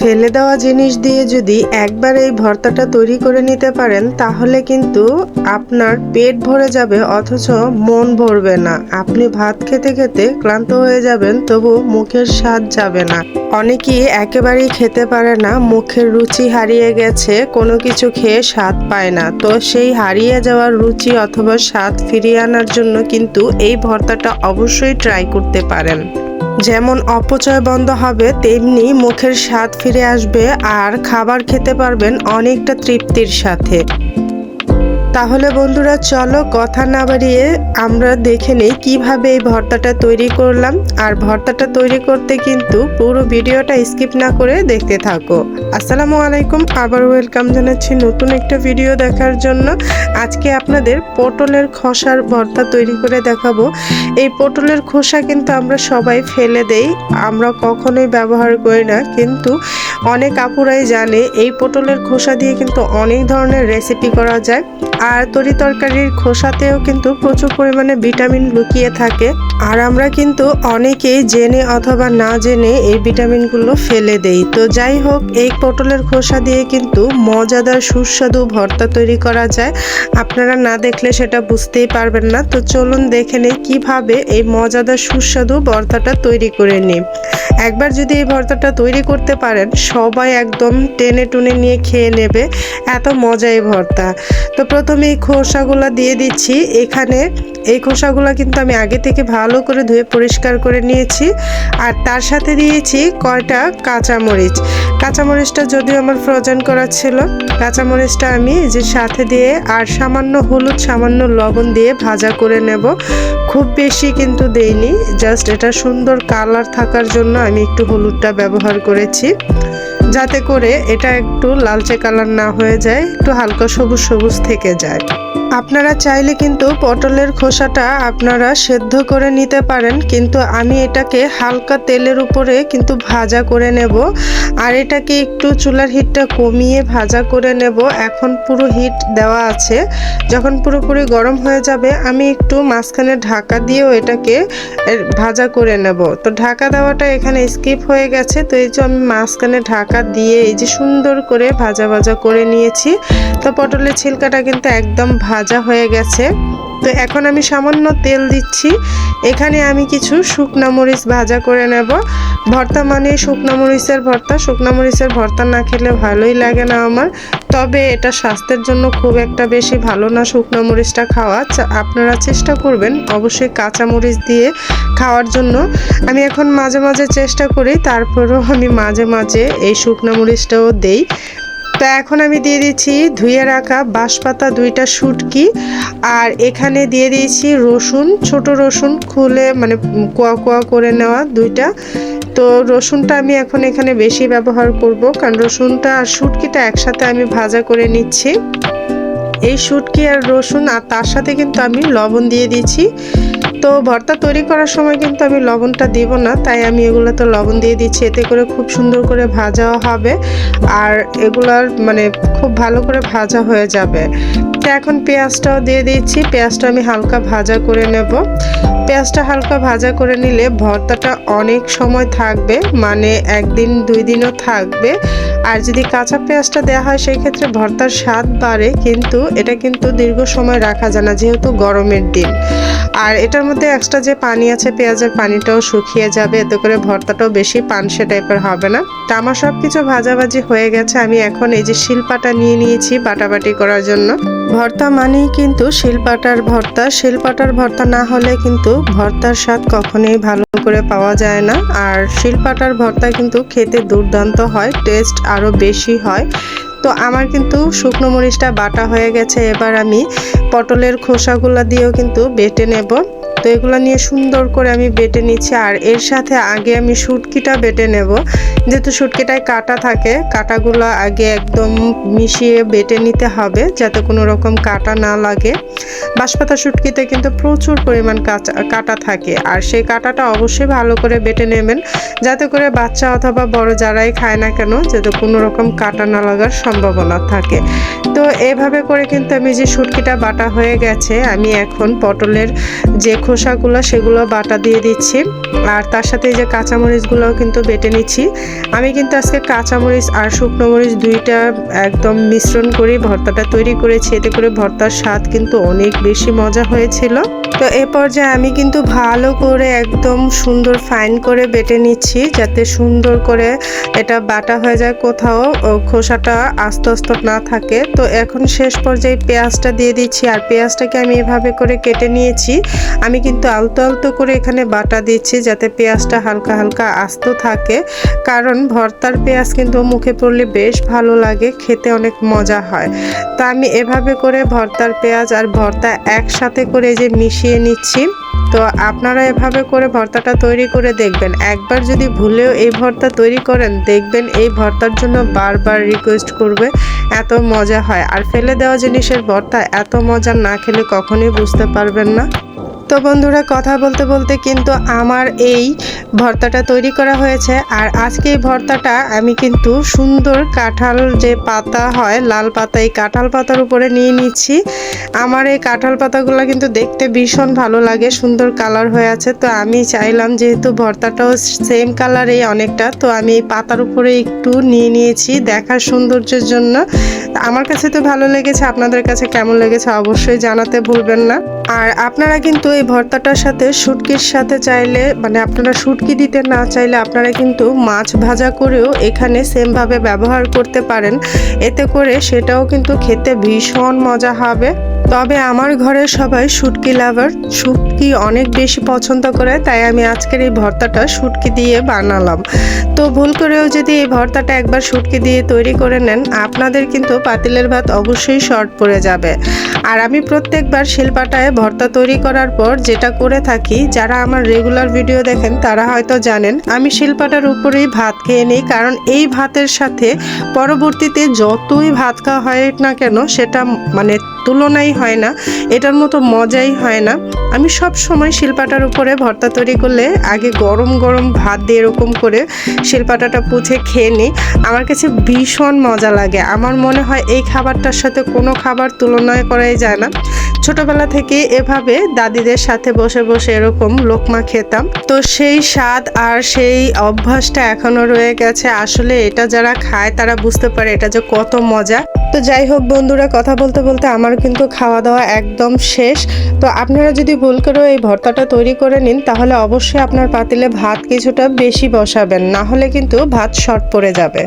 ফেলে দেওয়া জিনিস দিয়ে যদি একবার এই ভর্তাটা তৈরি করে নিতে পারেন তাহলে কিন্তু আপনার পেট ভরে যাবে অথচ মন ভরবে না। আপনি ভাত খেতে খেতে ক্লান্ত হয়ে যাবেন তবু মুখের স্বাদ যাবে না। অনেকেই একেবারেই খেতে পারে না, মুখের রুচি হারিয়ে গেছে, কোনো কিছু খেয়ে স্বাদ পায় না। তো সেই হারিয়ে যাওয়ার রুচি অথবা স্বাদ ফিরিয়ে আনার জন্য কিন্তু এই ভর্তাটা অবশ্যই ট্রাই করতে পারেন। যেমন অপচয় বন্ধ হবে তেমনি মুখের স্বাদ ফিরে আসবে আর খাবার খেতে পারবেন অনেকটা তৃপ্তির সাথে। তাহলে বন্ধুরা চলো কথা না বাড়িয়ে আমরা দেখে নেই কিভাবে এই ভর্তাটা তৈরি করলাম। আর ভর্তাটা তৈরি করতে কিন্তু পুরো ভিডিওটা স্কিপ না করে দেখতে থাকো। আসসালামু আলাইকুম, আবার ওয়েলকাম জানাচ্ছি নতুন একটা ভিডিও দেখার জন্য। আজকে আপনাদের পটলের খোসার ভর্তা তৈরি করে দেখাবো। এই পটলের খোসা কিন্তু আমরা সবাই ফেলে দেই, আমরা কখনোই ব্যবহার করি না, কিন্তু অনেক আপুরাই জানে এই পটলের খোসা দিয়ে কিন্তু অনেক ধরনের রেসিপি করা যায়। আর তরি তরকারির খোসাতেও কিন্তু প্রচুর পরিমাণে ভিটামিন লুকিয়ে থাকে। আর আমরা কিন্তু অনেকেই জেনে অথবা না জেনে এই ভিটামিনগুলো ফেলে দেই। তো যাই হোক, এই পটলের খোসা দিয়ে কিন্তু মজাদার সুস্বাদু ভর্তা তৈরি করা যায়। আপনারা না দেখলে সেটা বুঝতেই পারবেন না। তো চলুন দেখে নেই কিভাবে এই মজাদার সুস্বাদু ভর্তাটা তৈরি করে নিই। একবার যদি এই ভর্তাটা তৈরি করতে পারেন সবাই একদম টেনে টুনে নিয়ে খেয়ে নেবে, এত মজা এই ভর্তা। তো প্রথমে এই খোসাগুলো দিয়ে দিচ্ছি। এখানে এই খোসাগুলো কিন্তু আমি আগে থেকে ভালো করে ধুয়ে পরিষ্কার করে নিয়েছি। আর তার সাথে দিয়েছি কয়টা কাঁচামরিচ। কাঁচামরিচটা যদিও আমার ফ্রোজেন করা ছিল, কাঁচামরিচটা আমি যে সাথে দিয়ে আর সামান্য হলুদ সামান্য লবণ দিয়ে ভাজা করে নেব। খুব বেশি কিন্তু দেইনি, জাস্ট এটা সুন্দর কালার থাকার জন্য আমি একটু হলুদটা ব্যবহার করেছি, যাতে করে এটা একটু লালচে কালার না হয়ে যায়, একটু হালকা সবুজ সবুজ থেকে যায়। আপনারা চাইলে কিন্তু পটলের খোসাটা আপনারা সেদ্ধ করে নিতে পারেন, কিন্তু আমি এটাকে হালকা তেলের উপরে কিন্তু ভাজা করে নেব। আর এটাকে একটু চুলার হিটটা কমিয়ে ভাজা করে নেব। এখন পুরো হিট দেওয়া আছে, যখন পুরোপুরি গরম হয়ে যাবে আমি একটু মাঝখানে ঢাকা দিয়েও এটাকে ভাজা করে নেব। তো ঢাকা দেওয়াটা এখানে স্কিপ হয়ে গেছে, তো এই যে আমি মাঝখানে ঢাকা দিয়ে এই যে সুন্দর করে ভাজা ভাজা করে নিয়েছি। তো পটলের ছিলকাটা কিন্তু একদম ভাজা হয়ে গেছে। তো এখন আমি সামান্য তেল দিচ্ছি। এখানে আমি কিছু শুকনা মরিচ ভাজা করে নেব। ভর্তা মানে শুকনা মরিচের ভর্তা, শুকনা মরিচের ভর্তা না খেলে ভালোই লাগে না আমার। তবে এটা স্বাস্থ্যের জন্য খুব একটা বেশি ভালো না শুকনা মরিচটা খাওয়া। আপনারা চেষ্টা করবেন অবশ্যই কাঁচা মরিচ দিয়ে খাওয়ার জন্য। আমি এখন মাঝে মাঝে চেষ্টা করি, তারপরেও আমি মাঝে মাঝে এই শুকনা মরিচটাও দেই। তো এখন আমি দিয়ে দিচ্ছি ধুয়ে রাখা বাঁশপাতা 2টা শুটকি, আর এখানে দিয়ে দিয়েছি রসুন, ছোট রসুন খুলে মানে কোয়া কোয়া করে নেওয়া 2টা। তো রসুনটা আমি এখন এখানে বেশি ব্যবহার করব, কারণ রসুনটা আর শুটকিটা একসাথে আমি ভাজা করে নিচ্ছি। এই শুটকি আর রসুন আর তার সাথে কিন্তু আমি লবণ দিয়ে দিচ্ছি। তো ভর্তা তৈরি করার সময় কিন্তু আমি লবণটা দিব না, তাই আমি এগুলোতে লবণ দিয়ে দিচ্ছি, এতে করে খুব সুন্দর করে ভাজাও হবে আর এগুলার মানে খুব ভালো করে ভাজা হয়ে যাবে। তো এখন পেঁয়াজটাও দিয়ে দিচ্ছি, পেঁয়াজটা আমি হালকা ভাজা করে নেব। পেঁয়াজটা হালকা ভাজা করে নিলে ভর্তাটা অনেক সময় থাকবে, মানে 1 দিন 2 দিনও থাকবে। আর যদি কাঁচা পেঁয়াজটা দেওয়া হয় সেই ক্ষেত্রে ভর্তার স্বাদ বাড়ে, কিন্তু এটা কিন্তু দীর্ঘ সময় রাখা যায় না যেহেতু গরমের দিন। আর এটার মধ্যে এক্সট্রা যে পানি আছে পেঁয়াজের পানিটাও শুকিয়ে যাবে, এতে করে ভর্তাটাও বেশি পানসে টাইপের হবে না। তো আমার সব কিছু ভাজাভাজি হয়ে গেছে। আমি এখন এই যে শিলপাটা নিয়ে নিয়েছি বাটাবাটি করার জন্য। ভর্তা মানেই কিন্তু শিলপাটার ভর্তা, শিলপাটার ভর্তা না হলে কিন্তু ভর্তার স্বাদ কখনোই ভালো করে পাওয়া যায় না। আর শিলপাটার ভর্তা কিন্তু খেতে দুর্দান্ত হয়, টেস্ট আরও বেশি হয়। তো আমার কিন্তু শুকনো মরিচটা বাটা হয়ে গেছে, এবার আমি পটলের খোসাগুলো দিয়েও কিন্তু বেটে নেব। তো এগুলো নিয়ে সুন্দর করে আমি বেটে নিচ্ছি। আর এর সাথে আগে আমি শুটকিটা বেটে নেব, যেহেতু শুটকিটায় কাটা থাকে, কাটাগুলো আগে একদম মিশিয়ে বেটে নিতে হবে যাতে কোনো রকম কাটা না লাগে। বাঁশপাতা শুটকিতে কিন্তু প্রচুর পরিমাণ কাটা থাকে, আর সেই কাটাটা অবশ্যই ভালো করে বেটে নেবেন যাতে করে বাচ্চা অথবা বড় যারাই খায় না কেন যাতে কোনো রকম কাটা না লাগার সম্ভাবনা থাকে। তো এভাবে করে কিন্তু আমি যে শুটকিটা বাটা হয়ে গেছে, আমি এখন পটলের যে খোসাগুলো সেগুলো বাটা দিয়ে দিচ্ছি। আর তার সাথে এই যে কাঁচামরিচগুলোও কিন্তু বেটে নিচ্ছি। আমি কিন্তু আজকে কাঁচামরিচ আর শুকনো মরিচ দুইটা একদম মিশ্রণ করে ভর্তাটা তৈরি করেছি। এতে করে ভর্তার স্বাদ কিন্তু অনেক বেশি মজা হয়েছিল। তো এ পর্যায়ে আমি কিন্তু ভালো করে একদম সুন্দর ফাইন করে বেটে নিচ্ছি, যাতে সুন্দর করে এটা বাটা হয়ে যায়, কোথাও খোসাটা আস্তে আস্তে না থাকে। তো এখন শেষ পর্যায়ে পেঁয়াজটা দিয়ে দিচ্ছি। আর পেঁয়াজটাকে আমি এভাবে করে কেটে নিয়েছি। আমি কিন্তু আলতো আলতো করে এখানে বাটা দিচ্ছি, যাতে পেঁয়াজটা হালকা হালকা আস্ত থাকে, কারণ ভর্তার পেঁয়াজ কিন্তু মুখে পড়লে বেশ ভালো লাগে, খেতে অনেক মজা হয়। তো আমি এভাবে করে ভর্তার পেঁয়াজ আর ভর্তা একসাথে করে যে মিশিয়ে নিচ্ছি। তো আপনারা এভাবে করে ভর্তাটা তৈরি করে দেখবেন। একবার যদি ভুলেও এই ভর্তা তৈরি করেন, দেখবেন এই ভর্তার জন্য বারবার রিকোয়েস্ট করবে, এত মজা হয়। আর ফেলে দেওয়া জিনিসের ভর্তা এত মজা না খেলে কখনোই বুঝতে পারবেন না। তো বন্ধুরা, কথা বলতে বলতে কিন্তু আমার এই ভর্তাটা তৈরি করা হয়েছে। আর আজকে এই ভর্তাটা আমি কিন্তু সুন্দর কাঁঠাল যে পাতা হয়, লাল পাতা, এই কাঁঠাল পাতার উপরে নিয়ে নিচ্ছি। আমার এই কাঁঠাল পাতাগুলো কিন্তু দেখতে ভীষণ ভালো লাগে, সুন্দর কালার হয়ে আছে। তো আমি চাইলাম যেহেতু ভর্তাটাও সেম কালারেই অনেকটা, তো আমি এই পাতার উপরে একটু নিয়ে নিয়েছি দেখার সৌন্দর্যের জন্য। আমার কাছে তো ভালো লেগেছে, আপনাদের কাছে কেমন লেগেছে অবশ্যই জানাতে ভুলবেন না। আর আপনারা কিন্তু এই ভর্তাটার সাথে শুটকির সাথে চাইলে, মানে আপনারা শুটকি দিতে না চাইলে আপনারা কিন্তু মাছ ভাজা করেও এখানে সেমভাবে ব্যবহার করতে পারেন। এতে করে সেটাও কিন্তু খেতে ভীষণ মজা হবে। তবে আমার ঘরের সবাই শুটকি লাভার, শুটকি অনেক বেশি পছন্দ করে, তাই আমি আজকের এই ভর্তাটা শুটকি দিয়ে বানালাম। তো ভুল করেও যদি এই ভর্তাটা একবার শুটকি দিয়ে তৈরি করে নেন, আপনাদের কিন্তু পাতিলের ভাত অবশ্যই শর্ট পড়ে যাবে। আর আমি প্রত্যেকবার শিলপাটায় ভর্তা তৈরি করার পর যেটা করে থাকি, যারা আমার রেগুলার ভিডিও দেখেন তারা হয়তো জানেন, আমি শিলপাটার উপরেই ভাত খেয়ে নিই। কারণ এই ভাতের সাথে পরবর্তীতে যতই ভাত খাওয়া হয় না কেন, সেটা মানে তুলনাই হয় না, এটার মতো মজাই হয় না। আমি সব সময় শিলপাটার উপরে ভর্তা তৈরি করলে আগে গরম গরম ভাত দিয়ে এরকম করে শিলপাটাটা পুছে খেয়ে নিই। আমার কাছে ভীষণ মজা লাগে। আমার মনে হয় এই খাবারটার সাথে কোনো খাবার তুলনায় করাই যায় না। ছোটবেলা থেকে এভাবে দাদিদের সাথে বসে বসে এরকম লোকমা খেতাম, তো সেই স্বাদ আর সেই অভ্যাসটা এখনো রয়ে গেছে। আসলে এটা যারা খায় তারা বুঝতে পারে এটা যে কত মজা। তো যাই হোক বন্ধুরা, কথা বলতে বলতে আমার কিন্তু খাওয়া দাওয়া একদম শেষ। তো আপনারা যদি ভুল করেও এই ভর্তাটা তৈরি করে নিন, তাহলে অবশ্যই আপনার পাতিলে ভাত কিছুটা বেশি বসাবেন, না হলে কিন্তু ভাত শর্ট পড়ে যাবে।